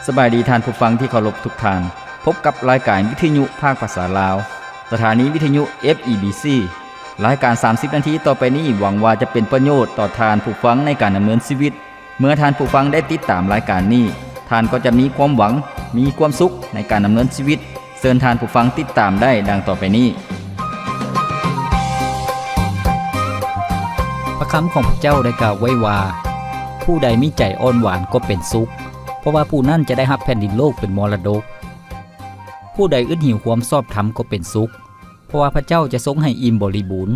สบายดีท่านผู้ฟังที่เคารพทุกท่านพบกับรายการวิทยุภาคภาษาลาวสถานีวิทยุ FEBC รายการ30นาทีต่อไปนี้หวังว่าจะเป็นประโยชน์ต่อท่านผู้ฟังในการดำเนินชีวิตเมื่อท่านผู้ฟังได้ติดตามรายการนี้ท่านก็จะมีความหวังมีความสุขในการดำเนินชีวิตเชิญท่านผู้ฟังติดตามได้ดังต่อไปนี้พระคำของพระเจ้าได้กล่าวไว้ว่าผู้ใดมีใจอ่อนหวานก็เป็นสุขเพราะว่าผู้นั้นจะได้รับแผ่นดินโลกเป็นมรดกผู้ใดอึดหิวความชอบธรรมก็เป็นสุขเพราะว่าพระเจ้าจะทรงให้อิ่มบริบูรณ์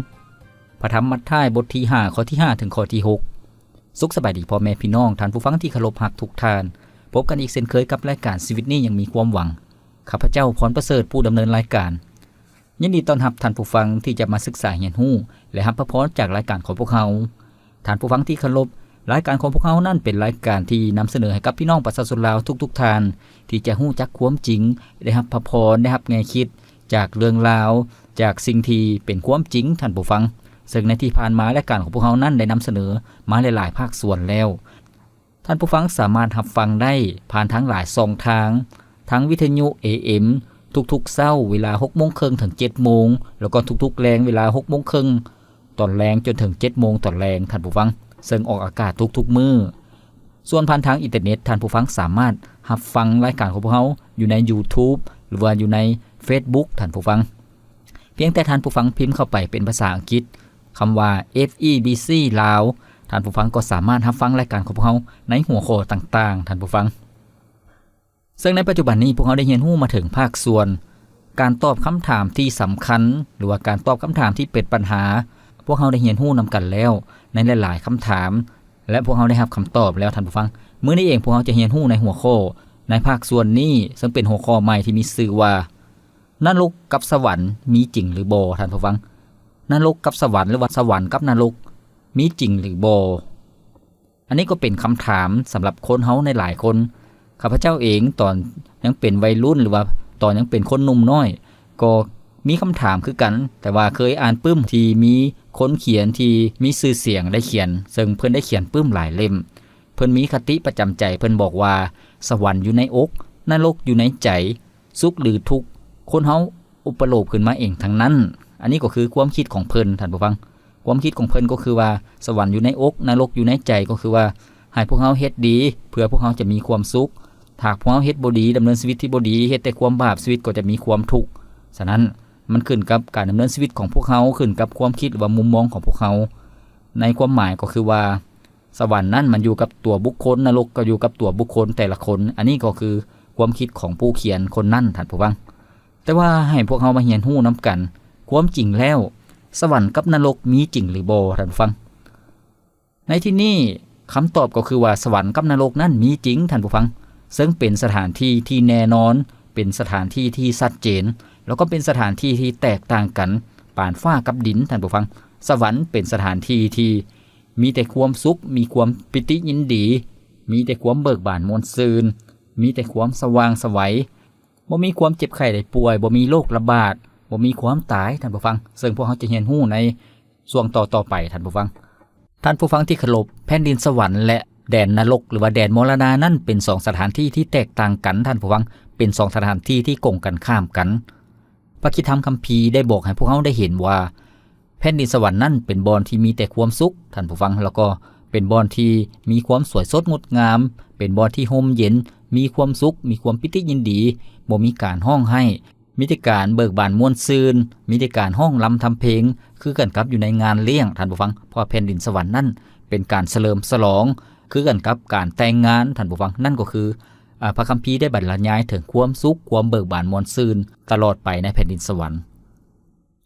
พระธรรมมัทธิวบทที่5ข้อที่5ถึงข้อที่6สุขสบายดีพ่อแม่พี่น้องท่านผู้ฟังที่เคารพรักทุกท่านพบกันอีกเช่นเคยกับรายการชีวิตนี้ยังมีความหวังข้าพเจ้าพรประเสริฐผู้ดำเนินรายการยินดีต้อนรับท่านผู้ฟังที่จะมาศึกษาเรียนรู้และรับพระพรจากรายการของพวกเราท่านผู้ฟังที่เคารพรายการของพวกเรานั่นเป็นรายการที่นำเสนอให้กับพี่น้องประชาชนลาวทุกท่านที่จะรู้จักความจริงได้รับพระพรได้รับแนวคิดจากเรื่องราวจากสิ่งที่เป็นความจริงท่านผู้ฟังซึ่งในที่ผ่านมารายการของพวกเรานั่นได้นำเสนอมาหลายๆภาคส่วนแล้วท่านผู้ฟังสามารถรับฟังได้ผ่านทั้งหลายช่องทางทั้งวิทยุ AM ทุกๆเช้าเวลา 6:30 นถึง 7:00 นแล้วก็ทุกๆแลงเวลา 6:30 นตอนแลงจนถึง 7:00 นตอนแลงท่านผู้ฟังซึ่งออกอากาศทุกๆมื้อส่วนผ่านทางอินเทอร์เน็ตท่านผู้ฟังสามารถรับฟังรายการของพวกเราอยู่ใน YouTube หรือว่าอยู่ใน Facebook ท่านผู้ฟังเพียงแต่ท่านผู้ฟังพิมพ์เข้าไปเป็นภาษาอังกฤษคำว่า FEBC ลาวท่านผู้ฟังก็สามารถรับฟังรายการของพวกเราในหัวข้อต่างๆท่านผู้ฟังซึ่งในปัจจุบันนี้พวกเราได้เรียนรู้มาถึงภาคส่วนการตอบคำถามที่สำคัญหรือว่าการตอบคำถามที่เป็นปัญหาพวกเราได้เรียนรู้นำกันแล้วในหลายๆคำถามและพวกเราได้รับคำตอบแล้วท่านผู้ฟังมื้อนี้เองพวกเราจะเรียนรู้ในหัวข้อในภาคส่วนนี้ซึ่งเป็นหัวข้อใหม่ที่มีชื่อว่านรกกับสวรรค์มีจริงหรือบ่ท่านผู้ฟังนรกกับสวรรค์หรือว่าสวรรค์กับนรกมีจริงหรือบ่อันนี้ก็เป็นคำถามสำหรับคนเฮาในหลายคนข้าพเจ้าเองตอนยังเป็นวัยรุ่นหรือว่าตอนยังเป็นคนหนุ่มน้อยก็มีคำถามคือกันแต่ว่าเคยอ่านปึ้มที่มีคนเขียนที่มีชื่อเสียงได้เขียนซึ่งเพิ่นได้เขียนปึ้มหลายเล่มเพิ่นมีคติประจำใจเพิ่นบอกว่าสวรรค์อยู่ในอกนรกอยู่ในใจสุขหรือทุกข์คนเฮาอุปโลกขึ้นมาเองทั้งนั้นอันนี้ก็คือความคิดของเพิ่นท่านผู้ฟังความคิดของเพิ่นก็คือว่าสวรรค์อยู่ในอกนรกอยู่ในใจก็คือว่าให้พวกเฮาเฮ็ดดีเพื่อพวกเฮาจะมีความสุขถ้าพวกเฮาเฮ็ดบ่ดีดำเนินชีวิตที่บ่ดีเฮ็ดแต่ความบาปชีวิตก็จะมีความทุกข์ฉะนั้นมันขึ้นกับการดำเนินชีวิตของพวกเขาขึ้นกับความคิดหรือว่ามุมมองของพวกเขาในความหมายก็คือว่าสวรรค์นั้นมันอยู่กับตัวบุคคลนรกก็อยู่กับตัวบุคคลแต่ละคนอันนี้ก็คือความคิดของผู้เขียนคนนั้นท่านผู้ฟังแต่ว่าให้พวกเขามาเรียนรู้นำกันความจริงแล้วสวรรค์กับนรกมีจริงหรือบ่ท่านผู้ฟังในที่นี้คำตอบก็คือว่าสวรรค์กับนรกนั้นมีจริงท่านผู้ฟังซึ่งเป็นสถานที่ที่แน่นอนเป็นสถานที่ที่ชัดเจนแล้วก็เป็นสถานที่ที่แตกต่างกันปานฟ้ากับดินท่านผู้ฟังสวรรค์เป็นสถานที่ที่มีแต่ความสุขมีความปิติยินดีมีแต่ความเบิกบานม่วนซื่นมีแต่ความสว่างไสวบ่มีความเจ็บไข้ได้ป่วยบ่มีโรคระบาดบ่มีความตายท่านผู้ฟังซึ่งพวกเราจะเรียนรู้ในช่วงต่อๆไปท่านผู้ฟังที่เคารพแผ่นดินสวรรค์และแดนนรกหรือว่าแดนมรณะนั้นเป็น2สถานที่ที่แตกต่างกันท่านผู้ฟังเป็น2สถานที่ที่ตรงกันข้ามกันพระคิดธรรมคัมภีร์ได้บอกให้พวกเขาได้เห็นว่าแผ่นดินสวรรค์นั้นเป็นบ่อนที่มีแต่ความสุขท่านผู้ฟังแล้วก็เป็นบ่อนที่มีความสวยสดงดงามเป็นบ่อนที่ร่มเย็นมีความสุขมีความปิติยินดีบ่มีการห้องให้มีแต่การเบิกบานม่วนซื่นมีแต่การห้องรำทำเพลงคือกันกับอยู่ในงานเลี้ยงท่านผู้ฟังเพราะแผ่นดินสวรรค์นั้นเป็นการเฉลิมฉลองคือกันกับการแต่งงานท่านผู้ฟังนั่นก็คือพระคัมภีร์ได้บรรยายถึงความสุขความเบิกบานม่วนซื่นตลอดไปในแผ่นดินสวรรค์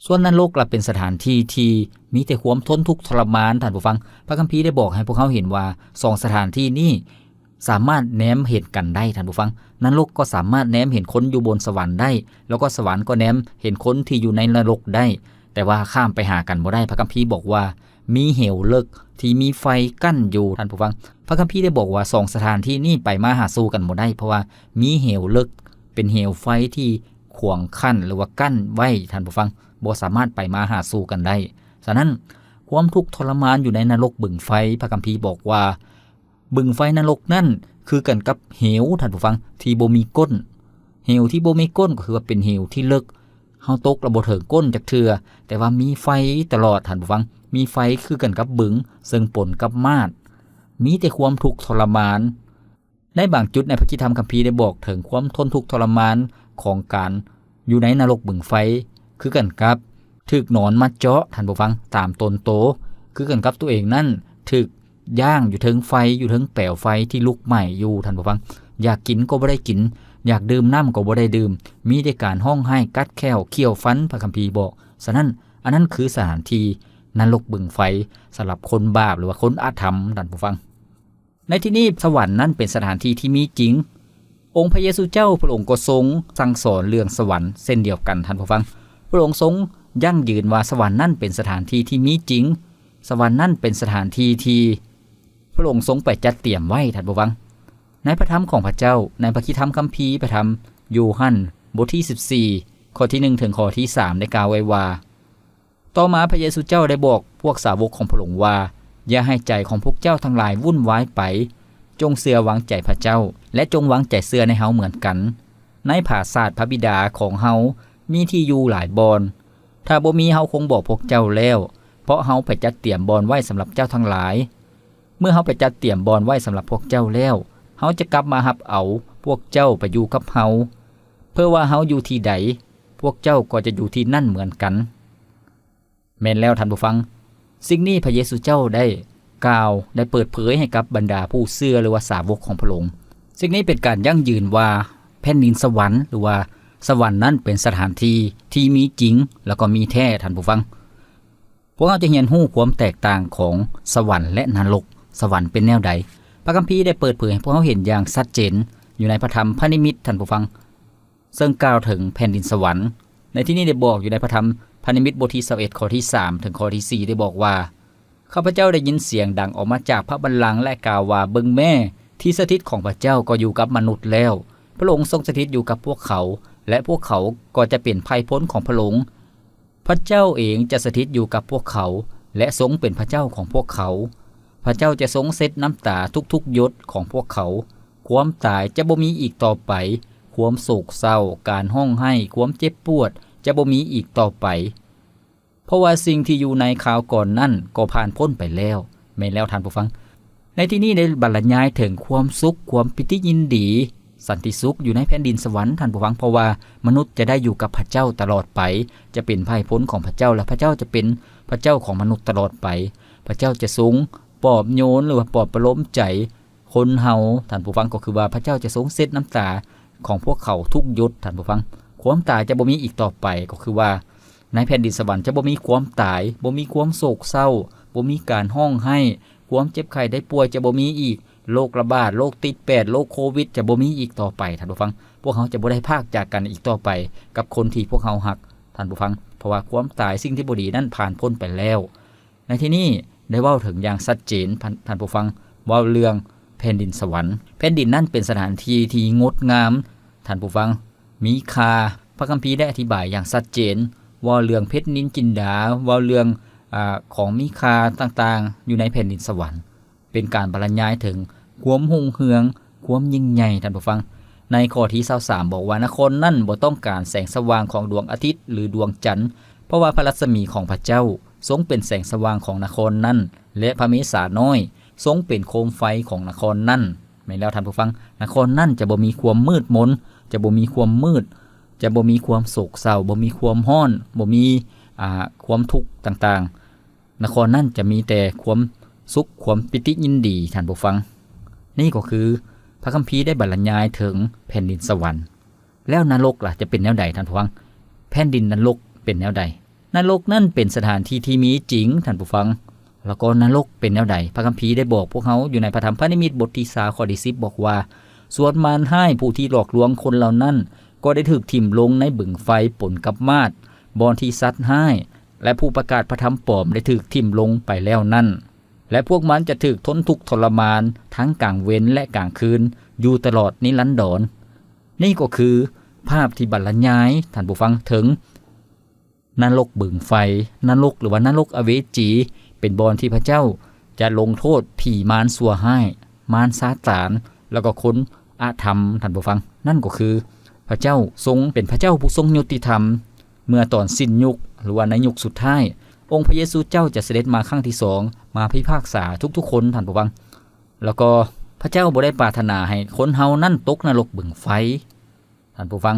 ส่วนนรกล่ะเป็นสถานที่ที่มีแต่ความทนทุกข์ทรมานท่านผู้ฟังพระคัมภีร์ได้บอกให้พวกเขาเห็นว่า2สถานที่นี้สามารถแนมเห็นกันได้ท่านผู้ฟังนรกก็สามารถแนมเห็นคนอยู่บนสวรรค์ได้แล้วก็สวรรค์ก็แนมเห็นคนที่อยู่ในนรกได้แต่ว่าข้ามไปหากันบ่ได้พระคัมภีร์บอกว่ามีเหวลึกที่มีไฟกั้นอยู่ท่านผู้ฟังพระคัมภีร์ได้บอกว่า2สถานที่นี้ไปมาหาสู่กันบ่ได้เพราะว่ามีเหวลึกเป็นเหวไฟที่ขวางกั้นหรือว่ากั้นไว้ท่านผู้ฟังบ่สามารถไปมาหาสู่กันได้ฉะนั้นความทุกข์ทรมานอยู่ในนรกบึงไฟพระคัมภีร์บอกว่า บึงไฟนรกนั่นคือกันกับเหวท่านผู้ฟังที่บ่มีก้นเหวที่บ่มีก้นก็คือว่าเป็นเหวที่ลึกเฮาตกแล้วบ่ถึงก้นจักเทื่อแต่ว่ามีไฟตลอดท่านผู้ฟังมีไฟคือกันกับบึงซึ่งปนกับมาดมีแต่ความทุกข์ทรมานในบางจุดในพระคิดธรรมคัมภีร์ได้บอกถึงความทนทุกข์ทรมานของการอยู่ในนรกบึงไฟคือกันกับถูกหนอนมาเจาะท่านผู้ฟังตามตนโตคือกันกับตัวเองนั่นถูกย่างอยู่ถึงไฟอยู่ถึงแปลวไฟที่ลุกไหม้อยู่ท่านผู้ฟังอยากกินก็บ่ได้กินอยากดื่มน้ำก็บ่ได้ดื่มมีแต่การห้องไห้กัดแข้วเคี่ยวฟันพระคัมภีร์บอกฉะนั้นอันนั้นคือสถานที่นรกบึงไฟสำหรับคนบาปหรือว่าคนอาธรรมท่านผู้ฟังในที่นี้สวรรค์นั้นเป็นสถานที่ที่มีจริงองค์พระเยซูเจ้าพระองค์ก็ทรงสั่งสอนเรื่องสวรรค์เส้นเดียวกันท่านผู้ฟังพระองค์ทรงยั่งยืนว่าสวรรค์นั้นเป็นสถานที่ที่มีจริงสวรรค์นั้นเป็นสถานที่ที่พระองค์ทรงไปจัดเตรียมไว้ท่านผู้ฟังในพระธรรมของพระเจ้าในพระคิดธรรมคัมภีร์พระธรรมโยฮันบทที่14ข้อที่1ถึงข้อที่3ได้กล่าวไว้ว่าต่อมาพระเยซูเจ้าได้บอกพวกสาวกของพระองค์ว่าอย่าให้ใจของพวกเจ้าทั้งหลายวุ่นวายไปจงเชื่อวางใจพระเจ้าและจงวางใจเชื่อในเฮาเหมือนกันในปราสาทพระบิดาของเฮามีที่อยู่หลายบอนถ้าบ่มีเฮาคงบอกพวกเจ้าแล้วเพราะเฮาไปจัดเตรียมบอนไว้สำหรับเจ้าทั้งหลายเมื่อเฮาไปจัดเตรียมบอนไว้สำหรับพวกเจ้าแล้วเฮาจะกลับมารับเอาพวกเจ้าไปอยู่กับเฮาเพื่อว่าเฮาอยู่ที่ใดพวกเจ้าก็จะอยู่ที่นั่นเหมือนกันแม่นแล้วท่านผู้ฟังสิ่งนี้พระเยซูเจ้าได้กล่าวได้เปิดเผยให้กับบรรดาผู้เชื่อหรือว่าสาวกของพระองค์สิ่งนี้เป็นการยั่งยืนว่าแผ่นดินสวรรค์หรือว่าสวรรค์นั้นเป็นสถานที่ที่มีจริงแล้วก็มีแท้ท่านผู้ฟังพวกเราจะเรียนรู้ความแตกต่างของสวรรค์และนรกสวรรค์เป็นแนวใดพระคัมภีร์ได้เปิดเผยให้พวกเราเห็นอย่างชัดเจนอยู่ในพระธรรมพระนิมิตท่านผู้ฟังซึ่งกล่าวถึงแผ่นดินสวรรค์ในที่นี้ได้บอกอยู่ในพระธรรมพระนิมิตบทที่21ข้อที่3ถึงข้อที่4ได้บอกว่าข้าพเจ้าได้ยินเสียงดังออกมาจากพระบัลลังก์และกล่าวว่าเบิ่งแม่ที่สถิตของพระเจ้าก็อยู่กับมนุษย์แล้วพระองค์ทรงสถิตอยู่กับพวกเขาและพวกเขาก็จะเป็นภัยพ้นของพระองค์พระเจ้าเองจะสถิตอยู่กับพวกเขาและทรงเป็นพระเจ้าของพวกเขาพระเจ้าจะทรงเช็ดน้ำตาทุกๆหยดของพวกเขาความตายจะบ่มีอีกต่อไปความโศกเศร้าการห้องไห้ความเจ็บปวดจะบ่มีอีกต่อไปเพราะว่าสิ่งที่อยู่ในข่าวก่อนนั่นก็ผ่านพ้นไปแล้วแม่นแล้วท่านผู้ฟังในที่นี้ได้บรรยายถึงความสุขความปิติยินดีสันติสุขอยู่ในแผ่นดินสวรรค์ท่านผู้ฟังเพราะว่ามนุษย์จะได้อยู่กับพระเจ้าตลอดไปจะเป็นภัยพ้นของพระเจ้าและพระเจ้าจะเป็นพระเจ้าของมนุษย์ตลอดไปพระเจ้าจะทรงปลอบโยนหรือว่าปลอบประโลมใจคนเฮาท่านผู้ฟังก็คือว่าพระเจ้าจะทรงเช็ดน้ำตาของพวกเขาทุกหยดท่านผู้ฟังความตายจะบ่มีอีกต่อไปก็คือว่าในแผ่นดินสวรรค์จะบ่มีความตายบ่มีความโศกเศร้าบ่มีการห้องไห้ความเจ็บไข้ได้ป่วยจะบ่มีอีกโรคระบาดโรคติด8โรคโควิดจะบ่มีอีกต่อไปท่านผู้ฟังพวกเขาจะบ่ได้พากจากกันอีกต่อไปกับคนที่พวกเขาหักท่านผู้ฟังเพราะว่าความตายสิ่งที่บ่ดีนั้นผ่านพ้นไปแล้วในที่นี้ได้เว้าถึงอย่างชัดเจนท่านผู้ฟังเว้าเรื่องแผ่นดินสวรรค์แผ่นดินนั้นเป็นสถานที่ที่งดงามท่านผู้ฟังมีค่าพระคัมภีร์ได้อธิบายอย่างชัดเจนว่าเรื่องเพชรนินจินดาว่าเรื่องของมีค่าต่างๆอยู่ในแผ่นดินสวรรค์เป็นการบรรยายถึงความรุ่งเรืองความยิ่งใหญ่ท่านผู้ฟังในข้อที่23บอกว่านครนั่นบ่ต้องการแสงสว่างของดวงอาทิตย์หรือดวงจันทร์เพราะว่าพระรัศมีของพระเจ้าทรงเป็นแสงสว่างของนครนั่นและพระเมสสาน้อยทรงเป็นโคมไฟของนครนั่นแม่นแล้วท่านผู้ฟังนครนั่นจะบ่มีความมืดมนจะบ่มีความมืดจะบ่มีความโศกเศร้าบ่มีความร้อนบ่มีความทุกข์ต่างๆนครนั่นจะมีแต่ความสุขความปิติยินดีท่านผู้ฟังนี่ก็คือพระคัมภีร์ได้บรรยายถึงแผ่นดินสวรรค์แล้วนรกล่ะจะเป็นแนวใดท่านผู้ฟังแผ่นดินนรกเป็นแนวใดนรกนั่นเป็นสถานที่ที่มีจริงท่านผู้ฟังแล้วก็นรกเป็นแนวใดพระคัมภีร์ได้บอกพวกเขาอยู่ในพระธรรมพระนิมิตบทที่3ข้อที่10บอกว่าส่วนมารให้ผู้ที่หลอกลวงคนเหล่านั้นก็ได้ถูกทิ่มลงในบึงไฟปนกับมาดบอนที่ซัดให้และผู้ประกาศพระธรรมปลอมได้ถูกทิ่มลงไปแล้วนั่นและพวกมันจะถูกทนทุกข์ทรมานทั้งกลางเว้นและกลางคืนอยู่ตลอดนิรันดรนี่ก็คือภาพที่บรรยายท่านผู้ฟังถึงนรกบึงไฟนรกหรือว่านรกอเวจีเป็นบอนที่พระเจ้าจะลงโทษผีมารซัวให้ มารซาตานแล้วก็คนอาธรรมท่านผู้ฟังนั่นก็คือพระเจ้าทรงเป็นพระเจ้าผู้ทรงยุติธรรมเมื่อตอนสิ้นยุคหรือว่าในยุคสุดท้ายองค์พระเยซูเจ้าจะเสด็จมาครั้งที่2มาพิพากษาทุกๆคนท่านผู้ฟังแล้วก็พระเจ้าบ่ได้ปรารถนาให้คนเฮานั่นตกนรกบึงไฟท่านผู้ฟัง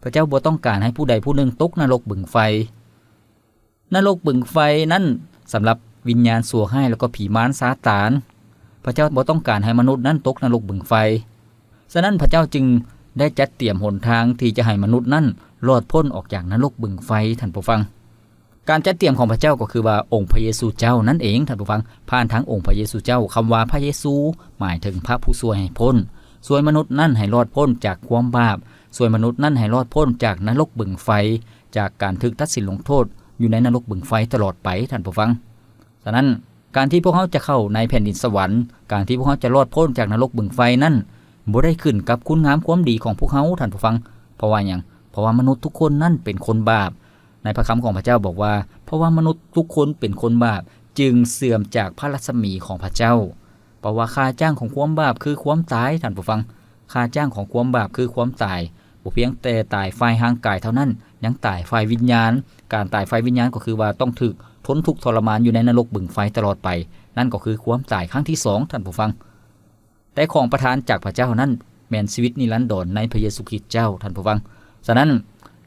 พระเจ้าบ่ต้องการให้ผู้ใดผู้หนึ่งตกนรกบึงไฟนรกบึงไฟนั้นสำหรับวิญญาณชั่วร้ายแล้วก็ผีมารซาตานพระเจ้าบ่ต้องการให้มนุษย์นั้นตกนรกบึงไฟฉะนั้นพระเจ้าจึงได้จัดเตรียมหนทางที่จะให้มนุษย์นั้นรอดพ้นออกจากนรกบึงไฟท่านผู้ฟังการจัดเตรียมของพระเจ้าก็คือว่าองค์พระเยซูเจ้านั่นเองท่านผู้ฟังผ่านทางองค์พระเยซูเจ้าคำว่าพระเยซูหมายถึงพระผู้ช่วยให้พ้นช่วยมนุษย์นั้นให้รอดพ้นจากความบาปช่วยมนุษย์นั้นให้รอดพ้นจากนรกบึงไฟจากการถูกตัดสินลงโทษอยู่ในนรกบึงไฟตลอดไปท่านผู้ฟังฉะนั้นการที่พวกเขาจะเข้าในแผ่นดินสวรรค์การที่พวกเขาจะรอดพ้นจากนรกบึงไฟนั้นบ่ได้ขึ้นกับคุณงามความดีของพวกเขาท่านผู้ฟังเพราะว่าหยังเพราะว่ามนุษย์ทุกคนนั้นเป็นคนบาปในพระคำของพระเจ้าบอกว่าเพราะว่ามนุษย์ทุกคนเป็นคนบาปจึงเสื่อมจากพระรัศมีของพระเจ้าเพราะว่าค่าจ้างของความบาปคือความตายท่านผู้ฟังค่าจ้างของความบาปคือความตายบ่เพียงแต่ตายฝ่ายร่างกายเท่านั้นยังตายฝ่ายวิญญาณการตายฝ่ายวิญญาณก็คือว่าต้องถูกทนทุกข์ทรมานอยู่ในนรกบึงไฟตลอดไปนั่นก็คือความตายครั้งที่2ท่านผู้ฟังแต่ของประทานจากพระเจ้านั้นแม่นชีวิตนิรันดรในพระเยซูคริสต์เจ้าท่านผู้ฟังฉะนั้น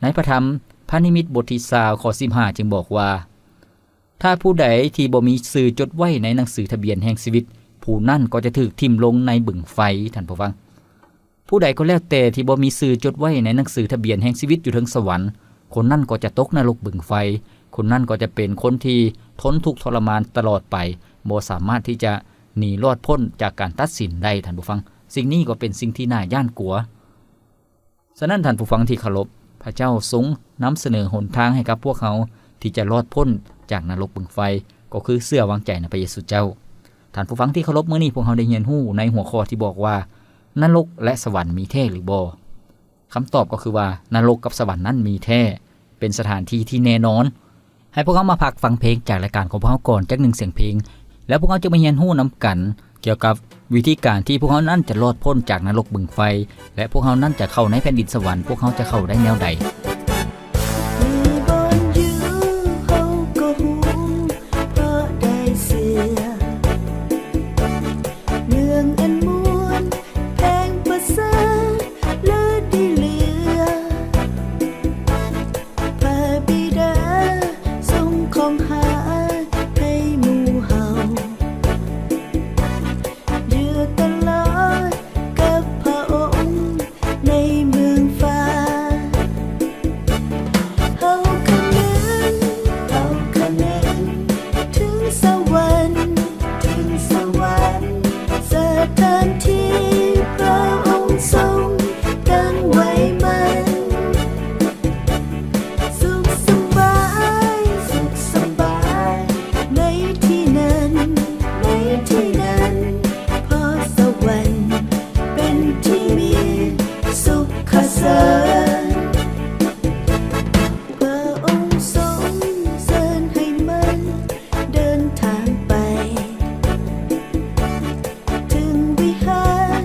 ในพระธรรมพระนิมิตบทที่20ข้อ15จึงบอกว่าถ้าผู้ใดที่บ่มีชื่อจดไว้ในหนังสือทะเบียนแห่งชีวิตผู้นั้นก็จะถูกทิ่มลงในบึงไฟท่านผู้ฟังผู้ใดก็แล้วแต่ที่บ่มีชื่อจดไว้ในหนังสือทะเบียนแห่งชีวิตอยู่ถึงสวรรค์คนนั้นก็จะตกนรกบึงไฟคนนั้นก็จะเป็นคนที่ทนทุกข์ทรมานตลอดไปบ่สามารถที่จะหนีรอดพ้นจากการตัดสินได้ท่านผู้ฟังสิ่งนี้ก็เป็นสิ่งที่น่าย่านกลัวฉะนั้นท่านผู้ฟังที่เคารพพระเจ้าทรงนำเสนอหนทางให้กับพวกเขาที่จะรอดพ้นจากนรกบึงไฟก็คือเชื่อวางใจในพระเยซูเจ้าท่านผู้ฟังที่เคารพมื้อนี้พวกเราได้เรียนรู้ในหัวข้อที่บอกว่านรกและสวรรค์มีแท้หรือบ่คำตอบก็คือว่านรกกับสวรรค์นั้นมีแท้เป็นสถานที่ที่แน่นอนให้พวกเรามาพักฟังเพลงจากรายการของพวกเราก่อนจัก1เสียงเพลงแล้วพวกเราจะมาเรียนรู้นํกันเกี่ยวกับวิธีการที่พวกเขานั้นจะรอดพ้นจากนรกบึงไฟและพวกเขานั้นจะเข้าในแผ่นดินสวรรค์พวกเขาจะเข้าได้แนวใดถึงวิหาร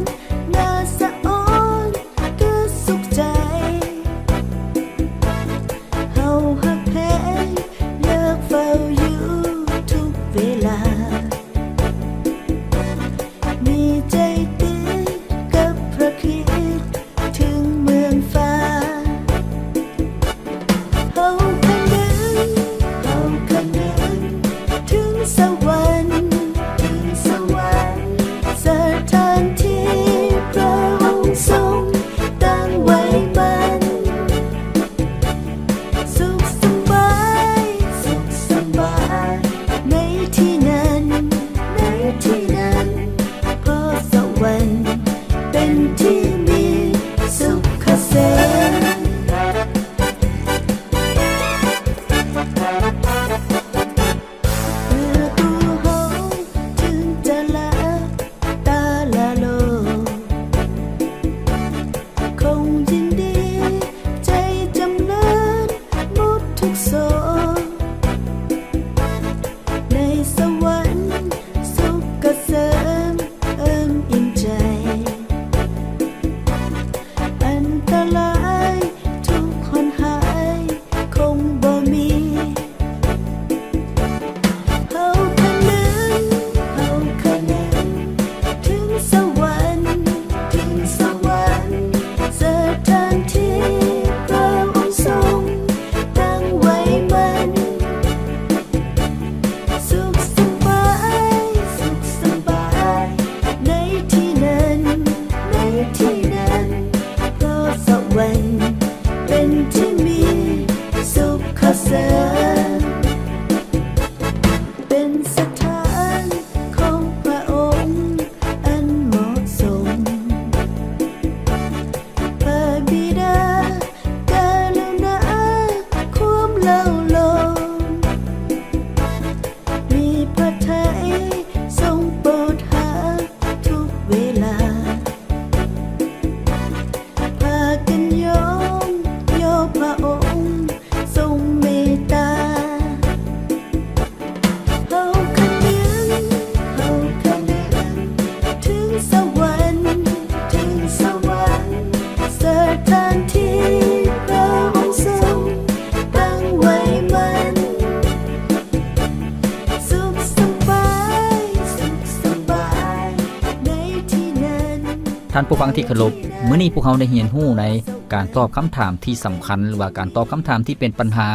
ท่านผู้ฟังที่เคารพมื้อนี้พวกเราได้เรียนรู้ในการตอบคำถามที่สำคัญหรือว่าการตอบคำถามที่เป็นปัญหา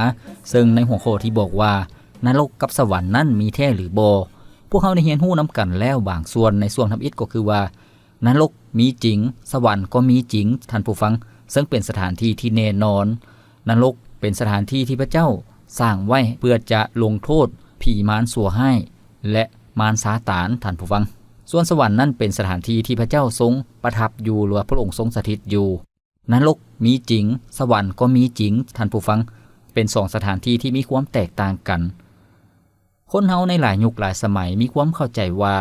ซึ่งในหัวข้อที่บอกว่านรกกับสวรรค์นั้นมีแท้หรือบ่พวกเราได้เรียนรู้นำกันแล้วบางส่วนในช่วงทำอิฐก็คือว่านรกมีจริงสวรรค์ก็มีจริงท่านผู้ฟังซึ่งเป็นสถานที่ที่แน่นอนนรกเป็นสถานที่ที่พระเจ้าสร้างไว้เพื่อจะลงโทษผีมารชั่วร้ายและมารซาตานท่านผู้ฟังส่วนสวรรค์นั้นเป็นสถานที่ที่พระเจ้าทรงประทับอยู่หรือพระองค์ทรงสถิตอยู่นรกมีจริงสวรรค์ก็มีจริงท่านผู้ฟังเป็น2สถานที่ที่มีความแตกต่างกันคนเฮาในหลายยุคหลายสมัยมีความเข้าใจว่า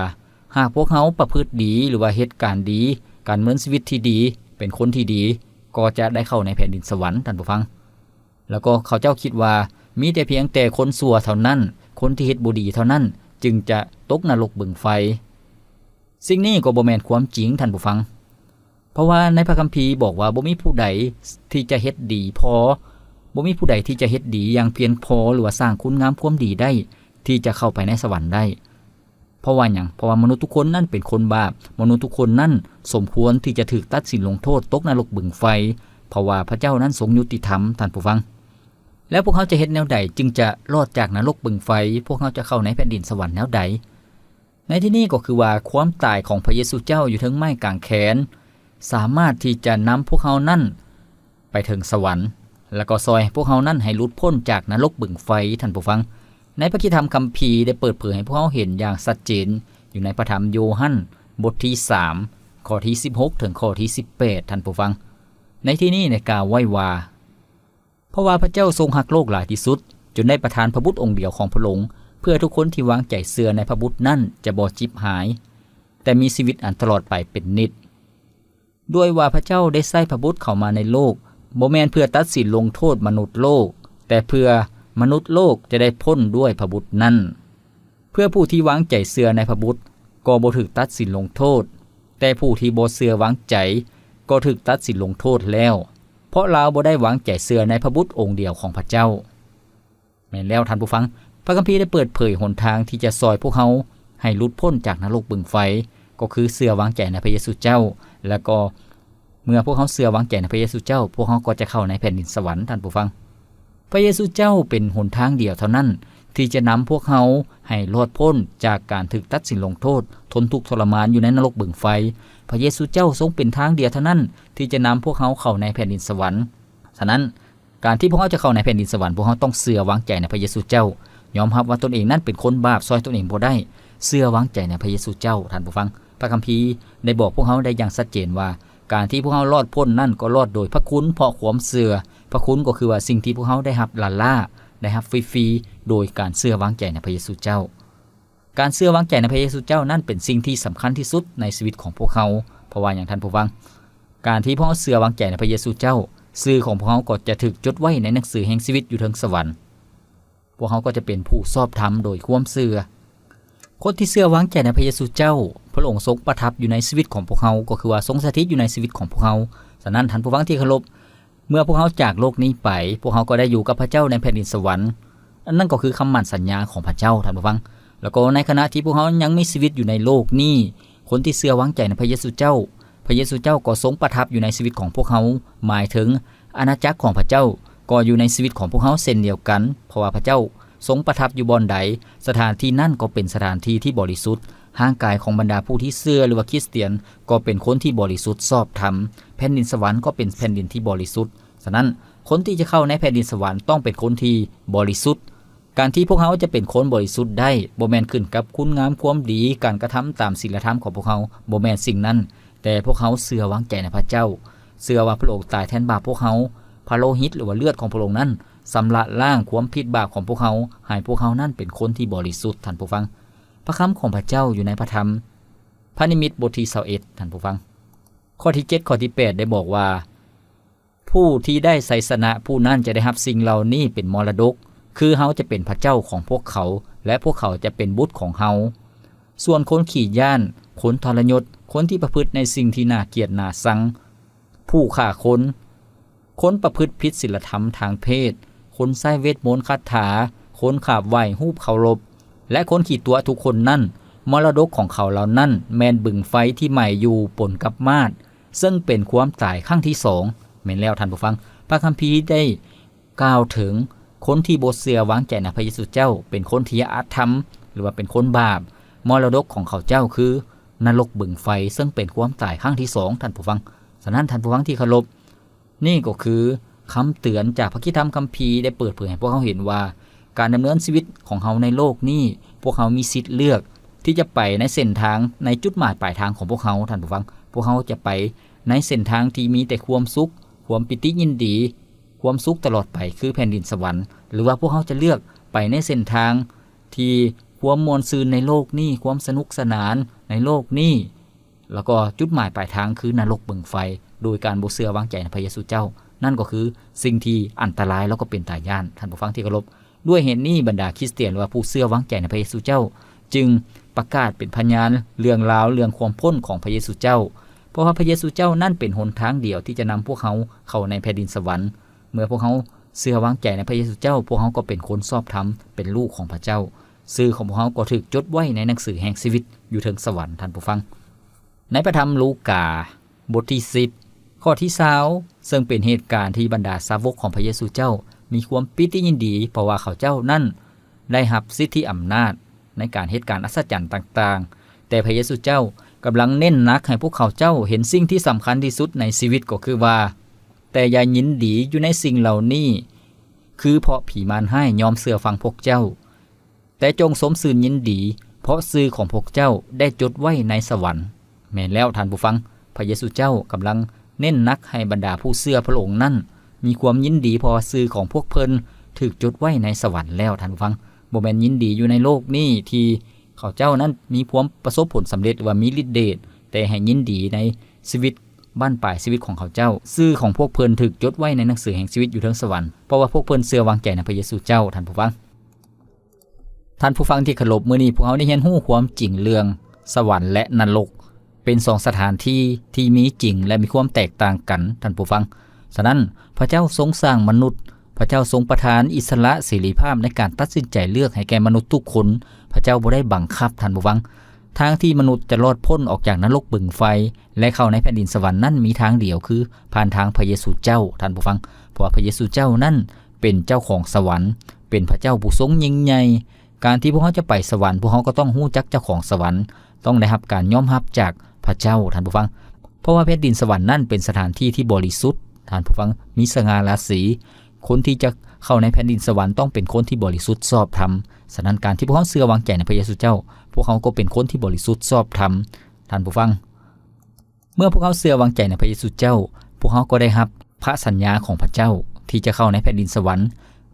หากพวกเฮาประพฤติดีหรือว่าเหตุการณ์ดีการเมืองชีวิตที่ดีเป็นคนที่ดีก็จะได้เข้าในแผ่นดินสวรรค์ท่านผู้ฟังแล้วก็เขาเจ้าคิดว่ามีแต่เพียงแต่คนชั่วเท่านั้นคนที่เฮ็ดบ่ดีเท่านั้นจึงจะตกนรกบึงไฟสิ่งนี้ก็บ่แม่นความจริงท่านผู้ฟังเพราะว่าในพระคัมภีร์บอกว่าบ่มีผู้ใดที่จะเฮ็ดดีพอบ่มีผู้ใดที่จะเฮ็ดดีอย่างเพียงพอหรือว่าสร้างคุณงามความดีได้ที่จะเข้าไปในสวรรค์ได้เพราะว่าหยังเพราะว่ามนุษย์ทุกคนนั้นเป็นคนบาปมนุษย์ทุกคนนั้นสมควรที่จะถูกตัดสินลงโทษตกนรกบึงไฟเพราะว่าพระเจ้านั้นทรงยุติธรรมท่านผู้ฟังแล้วพวกเขาจะเฮ็ดแนวใดจึงจะรอดจากนรกบึงไฟพวกเขาจะเข้าในแผ่นดินสวรรค์แนวใดในที่นี้ก็คือว่าความตายของพระเยซูเจ้าอยู่ถึงไม้กางแขนสามารถที่จะนำพวกเขานั้นไปถึงสวรรค์แล้วก็ซอยพวกเขานั้นให้หลุดพ้นจากนรกบึงไฟท่านผู้ฟังในพระคัมภีร์ได้เปิดเผยให้พวกเขาเห็นอย่างชัดเจนอยู่ในพระธรรมโยฮั่นบทที่3ข้อที่16ถึงข้อที่18ท่านผู้ฟังในที่นี้ในกล่าวไว้ว่าเพราะว่าพระเจ้าทรงรักโลกหลายที่สุดจนได้ประทานพระบุตรองค์เดียวของพระองค์เพื่อทุกคนที่วางใจเชื่อในพระบุตรนั้นจะบ่จิบหายแต่มีชีวิตอันตลอดไปเป็นนิจด้วยว่าพระเจ้าได้ใส่พระบุตรเข้ามาในโลกบ่แม่นเพื่อตัดสินลงโทษมนุษย์โลกแต่เพื่อมนุษย์โลกจะได้พ้นด้วยพระบุตรนั้นเพื่อผู้ที่วางใจเชื่อในพระบุตรก็บ่ถูกตัดสินลงโทษแต่ผู้ที่บ่เชื่อวางใจก็ถูกตัดสินลงโทษแล้วเพราะเราบ่ได้วางใจเชื่อในพระบุตรองค์เดียวของพระเจ้าแม่นแล้วท่านผู้ฟังพระคัมภีร์ได้เปิดเผยหนทางที่จะซอยพวกเขาให้หลุดพ้นจากนรกบึงไฟก็คือเชื่อวางใจในพระเยซูเจ้าแล้วก็เมื่อพวกเขาเชื่อวางใจในพระเยซูเจ้าพวกเขาก็จะเข้าในแผ่นดินสวรรค์ท่านผู้ฟังพระเยซูเจ้าเป็นหนทางเดียวเท่านั้นที่จะนำพวกเขาให้รอดพ้นจากการถูกตัดสินลงโทษทนทุกข์ทรมานอยู่ในนรกบึงไฟพระเยซูเจ้าทรงเป็นทางเดียวเท่านั้นที่จะนำพวกเขาเข้าในแผ่นดินสวรรค์ฉะนั้นการที่พวกเขาจะเข้าในแผ่นดินสวรรค์พวกเขาต้องเชื่อวางใจในพระเยซูเจ้ายอมรับว่าตนเองนั้นเป็นคนบาปซอยตนเองบ่ได้เชื่อวางใจในพระเยซูเจ้าท่านผู้ฟังพระคัมภีร์ได้บอกพวกเขาได้อย่างชัดเจนว่าการที่พวกเขารอดพ้นนั่นก็รอดโดยพระคุณเพราะความเชื่อพระคุณก็คือว่าสิ่งที่พวกเขาได้รับล่าได้รับฟรีๆโดยการเชื่อวางใจในพระเยซูเจ้าการเชื่อวางใจในพระเยซูเจ้านั้นเป็นสิ่งที่สำคัญที่สุดในชีวิตของพวกเขาเพราะว่าอย่างท่านผู้ฟังการที่พวกเขาเชื่อวางใจในพระเยซูเจ้าชื่อของพวกเขาก็จะถูกจดไว้ในหนังสือแห่งชีวิตอยู่ถึงสวรรค์พวกเขาก็จะเป็นผู้ชอบธรรมโดยความเชื่อคนที่เชื่อวางใจในพระเยซูเจ้าพระองค์ทรงประทับอยู่ในชีวิตของพวกเขาก็คือว่าทรงสถิตอยู่ในชีวิตของพวกเขาฉะนั้นท่านผู้ฟังที่เคารพเมื่อพวกเขาจากโลกนี้ไปพวกเขาก็ได้อยู่กับพระเจ้าในแผ่นดินสวรรค์นั่นก็คือคำมั่นสัญญาของพระเจ้าท่านผู้ฟังแล้วก็ในขณะที่พวกเขายังมีชีวิตอยู่ในโลกนี้คนที่เชื่อวางใจในพระเยซูเจ้าพระเยซูเจ้าก็ทรงประทับอยู่ในชีวิตของพวกเขาหมายถึงอาณาจักรของพระเจ้าก็อยู่ในชีวิตของพวกเขาเช่นเดียวกันเพราะว่าพระเจ้าทรงประทับอยู่บ่อนใดสถานที่นั่นก็เป็นสถานที่ที่บริสุทธิ์ร่างกายของบรรดาผู้ที่เชื่อหรือว่าคริสเตียนก็เป็นคนที่บริสุทธิ์ชอบธรรมแผ่นดินสวรรค์ก็เป็นแผ่นดินที่บริสุทธิ์ฉะนั้นคนที่จะเข้าในแผ่นดินสวรรค์ต้องเป็นคนที่บริสุทธิ์การที่พวกเขาจะเป็นคนบริสุทธิ์ได้บ่แม่นขึ้นกับคุณงามความดีการกระทำตามศีลธรรมของพวกเขาบ่แม่นสิ่งนั้นแต่พวกเขาเชื่อวางใจในพระเจ้าเชื่อว่าพระองค์ตายแทนบาปพวกเขาพระโลหิตหรือว่าเลือดของพระองค์นั้นสำระล้างความผิดบาปของพวกเขาให้พวกเขานั้นเป็นคนที่บริสุทธิ์ท่านผู้ฟังพระคำของพระเจ้าอยู่ในพระธรรมพระนิมิตบทที่21ท่านผู้ฟังข้อที่7ข้อที่8ได้บอกว่าผู้ที่ได้ไสยชนะผู้นั้นจะได้รับสิ่งเหล่านี้เป็นมรดกคือเฮาจะเป็นพระเจ้าของพวกเขาและพวกเขาจะเป็นบุตรของเฮาส่วนคนขี้ย้านคนทรยศคนที่ประพฤติในสิ่งที่น่าเกลียดน่าชังผู้ฆ่าคนประพฤติผิดศีลธรรมทางเพศคนใช้เวทมนต์คาถาคนขาบไหว้รูปเคารพและคนขี้ตัวทุกคนนั้น มรดกของเขาเหล่านั้นแม่นบึงไฟที่ใหม่อยู่ปนกับมาดซึ่งเป็นความตายครั้งที่2แม่นแล้วท่านผู้ฟังพระคัมภีร์ได้กล่าวถึงคนที่บ่เชื่อวางใจในพระเยซูเจ้าเป็นคนที่อาธรรมหรือว่าเป็นคนบาปมรดกของเขาเจ้าคือนรกบึงไฟซึ่งเป็นความตายครั้งที่2ท่านผู้ฟังฉะนั้นท่านผู้ฟังที่เคารพนี่ก็คือคำเตือนจากพระคิดธรรมคัมภีร์ได้เปิดเผยให้พวกเขาเห็นว่าการดำเนินชีวิตของเขาในโลกนี้พวกเขามีสิทธิ์เลือกที่จะไปในเส้นทางในจุดหมายปลายทางของพวกเขาท่านผู้ฟังพวกเขาจะไปในเส้นทางที่มีแต่ความสุขความปิติยินดีความสุขตลอดไปคือแผ่นดินสวรรค์หรือว่าพวกเขาจะเลือกไปในเส้นทางที่ความมวลซืนในโลกนี้ความสนุกสนานในโลกนี้แล้วก็จุดหมายปลายทางคือนรกบึงไฟโดยการบ่เชื่อวางใจในพระเยซูเจ้านั่นก็คือสิ่งที่อันตรายแล้วก็เป็นตาย่านท่านผู้ฟังที่เคารพด้วยเหตุนี้บรรดาคริสเตียนหรือว่าผู้เชื่อวางใจในพระเยซูเจ้าจึงประกาศเป็นพยานเรื่องราวเรื่องความพ้นของพระเยซูเจ้าเพราะว่าพระเยซูเจ้านั่นเป็นหนทางเดียวที่จะนำพวกเขาเข้าในแผ่นดินสวรรค์เมื่อพวกเขาเชื่อวางใจในพระเยซูเจ้าพวกเขาก็เป็นคนชอบธรรมเป็นลูกของพระเจ้าชื่อของพวกเขาก็ถูกจดไว้ในหนังสือแห่งชีวิตอยู่เทิงสวรรค์ท่านผู้ฟังในพระธรรมลูกาบทที่10ข้อที่20ซึ่งเป็นเหตุการณ์ที่บรรดาสาวกของพระเยซูเจ้ามีความปิติยินดีเพราะว่าเขาเจ้านั่นได้รับสิทธิอำนาจในการเหตุการณ์อัศจรรย์ต่างๆแต่พระเยซูเจ้ากำลังเน้นหนักให้พวกเขาเจ้าเห็นสิ่งที่สำคัญที่สุดในชีวิตก็คือว่าแต่อย่ายินดีอยู่ในสิ่งเหล่านี้คือเพราะผีมารให้ยอมเชื่อฟังพวกเจ้าแต่จงสมซื่นยินดีเพราะชื่อของพวกเจ้าได้จดไว้ในสวรรค์แม่นแล้วท่านผู้ฟังพระเยซูเจ้ากำลังเน้นนักให้บรรดาผู้เชื่อพระองค์นั้นมีความยินดีเพราะชื่อของพวกเพิ่นถูกจดไว้ในสวรรค์แล้วท่านผู้ฟังบ่แม่นยินดีอยู่ในโลกนี้ที่เขาเจ้านั้นมีความประสบผลสำเร็จว่ามีฤทธิ์เดชแต่ให้ยินดีในชีวิตบ้านปลายชีวิตของเขาเจ้าชื่อของพวกเพิ่นถูกจดไว้ในหนังสือแห่งชีวิตอยู่เทิงสวรรค์เพราะว่าพวกเพิ่นเชื่อวางใจในพระเยซูเจ้าท่านผู้ฟังที่เคารพมื้อนี้พวกเราได้เรียนรู้ความจริงเรื่องสวรรค์และนรกเป็น2สถานที่ที่มีจริงและมีความแตกต่างกันท่านผู้ฟังฉะนั้นพระเจ้าทรงสร้างมนุษย์พระเจ้าทรงประทานอิสระเสรีภาพในการตัดสินใจเลือกให้แก่มนุษย์ทุกคนพระเจ้าบ่ได้บังคับท่านผู้ฟังทางที่มนุษย์จะรอดพ้นออกจากนรกบึงไฟและเข้าในแผ่นดินสวรรค์นั้นมีทางเดียวคือผ่านทางพระเยซูเจ้าท่านผู้ฟังเพราะพระเยซูเจ้านั้นเป็นเจ้าของสวรรค์เป็นพระเจ้าผู้ทรงยิ่งใหญ่การที่พวกเขาจะไปสวรรค์พวกเขาก็ต้องรู้จักเจ้าของสวรรค์ต้องได้รับการยอมรับจากพระเจ้าท่านผู้ฟังเพราะว่าแผ่นดินสวรรค์นั้นเป็นสถานที่ที่บริสุทธิ์ท่านผู้ฟังมีสง่าราศีคนที่จะเข้าในแผ่นดินสวรรค์ต้องเป็นคนที่บริสุทธิ์ชอบธรรมฉะนั้นการที่พวกเขาเชื่อวางใจในพระเยซูเจ้าพวกเขาก็เป็นคนที่บริสุทธิ์ชอบธรรมท่านผู้ฟังเมื่อพวกเขาเชื่อวางใจในพระเยซูเจ้าพวกเขาก็ได้รับพระสัญญาของพระเจ้าที่จะเข้าในแผ่นดินสวรรค์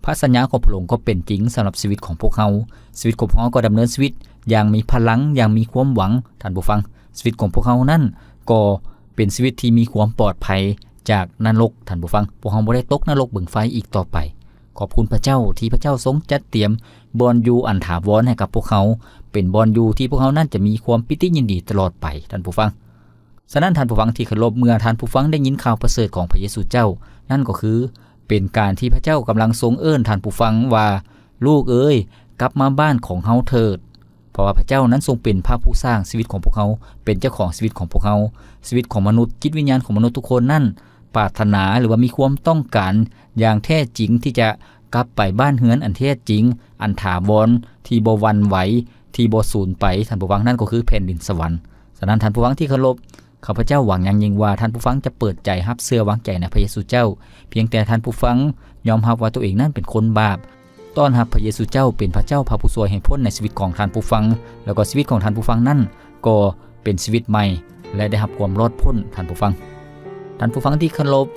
พระสัญญาของพระองค์ก็เป็นจริงสำหรับชีวิตของพวกเขาชีวิตของพวกเขาก็ดำเนินชีวิตอย่างมีพลังอย่างมีความหวังท่านผู้ฟังชีวิตของพวกเขานั้นก็เป็นชีวิตที่มีความปลอดภัยจากนรกท่านผู้ฟังพวกเขาบ่ได้ตกนรกบึงไฟอีกต่อไปขอบคุณพระเจ้าที่พระเจ้าทรงจัดเตรียมบอนอยู่อันถาวรให้กับพวกเขาเป็นบอนอยู่ที่พวกเขานั้นจะมีความปิติยินดีตลอดไปท่านผู้ฟังฉะนั้นท่านผู้ฟังที่เคารพเมื่อท่านผู้ฟังได้ยินข่าวประเสริฐของพระเยซูเจ้านั่นก็คือเป็นการที่พระเจ้ากำลังทรงเอิ้นท่านผู้ฟังว่าลูกเอ้ยกลับมาบ้านของเฮาเถิดเพราะว่าพระเจ้านั้นทรงเป็นพระผู้สร้างชีวิตของพวกเขาเป็นเจ้าของชีวิตของพวกเขาชีวิตของมนุษย์จิตวิญญาณของมนุษย์ทุกคนนั่นปรารถนาหรือว่ามีความต้องการอย่างแท้จริงที่จะกลับไปบ้านเฮือนอันแท้จริงอันถาวรที่บ่หวั่นไหวที่บ่สูญไปท่านผู้ฟังนั่นก็คือแผ่นดินสวรรค์ฉะนั้นท่านผู้ฟังที่เคารพข้าพเจ้าหวังอย่างยิ่งว่าท่านผู้ฟังจะเปิดใจรับเชื่อวางใจในพระเยซูเจ้าเพียงแต่ท่านผู้ฟังยอมรับว่าตัวเองนั้นเป็นคนบาปต้อนรับพระเยซูเจ้าเป็นพระเจ้าพระผู้ช่วยแห่งพ้นในชีวิตของท่านผู้ฟังแล้วก็ชีวิตของท่านผู้ฟังนั้นก็เป็นชีวิตใหม่และได้รับความรอดพ้นท่านผู้ฟังที่เคารพ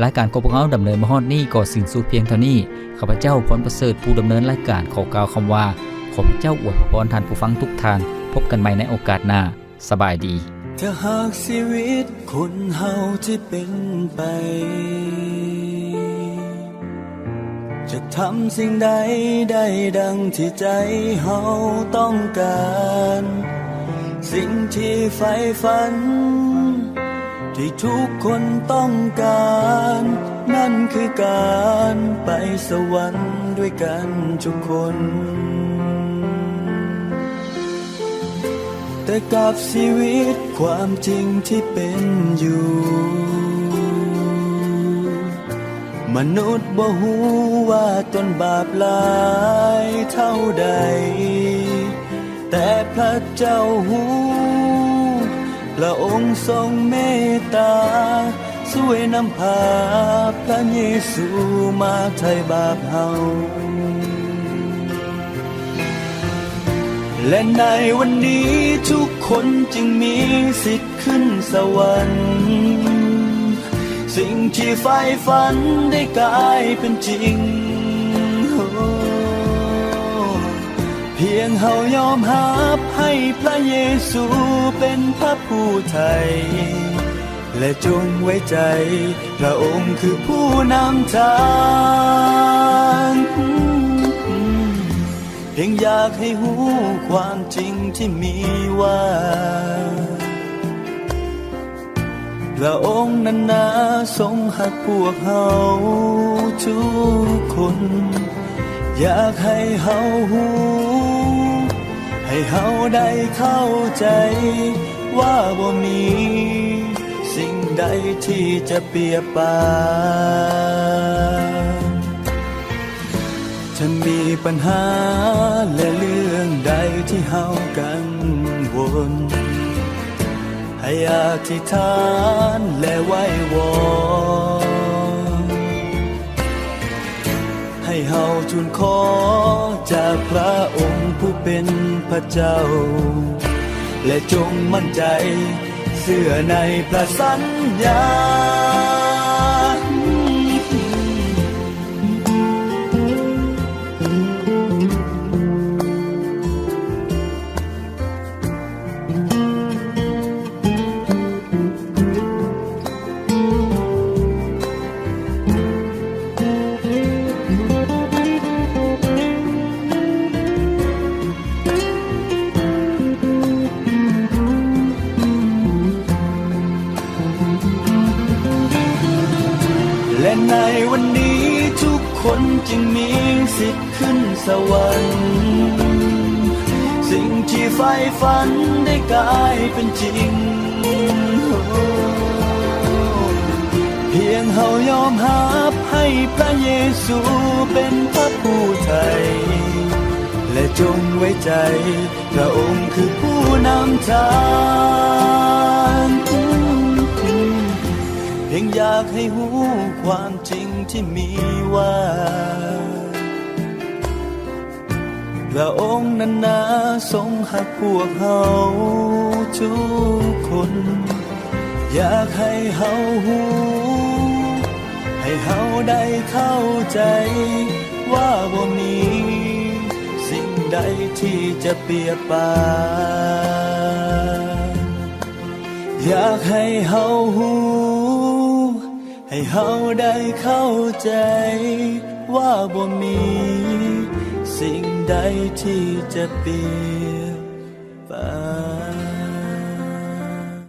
รายการของพวกเราดำเนินมาฮอดนี้ก็สิ้นสุดเพียงเท่านี้ข้าพเจ้าพรประเสริฐผู้ดำเนินรายการขอกล่าวคำว่าขอพระเจ้าอวยพรท่านผู้ฟังทุกท่านพบกันใหม่ในโอกาสหน้าสบายดีถ้าหากชีวิตคนเฮาที่เป็นไปจะทำสิ่งใดได้ดังที่ใจเฮาต้องการสิ่งที่ใฝ่ฝันที่ทุกคนต้องการนั่นคือการไปสวรรค์ด้วยกันทุกคน แต่กับชีวิตความจริงที่เป็นอยู่ มนุษย์บ่ฮู้ว่าตนบาปหลายเท่าใด แต่พระเจ้าฮู้พระองค์ทรงเมตตาช่วยนำพาพระเยซูมาไถ่บาปเฮา และในวันนี้ทุกคนจึงมีสิทธิ์ขึ้นสวรรค์ สิ่งที่ใฝ่ฝันได้กลายเป็นจริง เพียงเฮายอมรับให้พระเยซูเป็นพระผู้ไถ่และจงไว้ใจพระองค์คือผู้นำทางเพียงอยากให้หูความจริงที่มีว่า พระองค์นั้นนาทรงหักพวกเฮาทุกคน อยากให้เฮาหูให้เฮาได้เข้าใจว่าบ่มีสิ่งใดที่จะเปรียบปานถ้ามีปัญหาและเรื่องใดที่เฮากังวล ให้อธิษฐานและไหว้วอนให้เฮาทูลขอจากพระองค์ผู้เป็นพระเจ้า และจงมั่นใจเชื่อในพระสัญญา และในวันนี้ทุกคนจึงมีสิทธิ์ขึ้นสวรรค์ สิ่งที่ใฝ่ฝันได้กลายเป็นจริง เพียงเฮายอมรับให้พระเยซูเป็นพระผู้ไถ่และจงไว้ใจพระองค์คือผู้นำทางเพียงอยากให้หูความจริงที่มีว่า พระองค์นั้นนาทรงหักพวกเฮาทุกคน อยากให้เฮาหูให้เฮาได้เข้าใจว่าบ่มีสิ่งใดที่จะเปรียบปานอยากให้เฮาหูให้เฮาได้เข้าใจว่าบ่มีสิ่งใดที่จะเปรียบ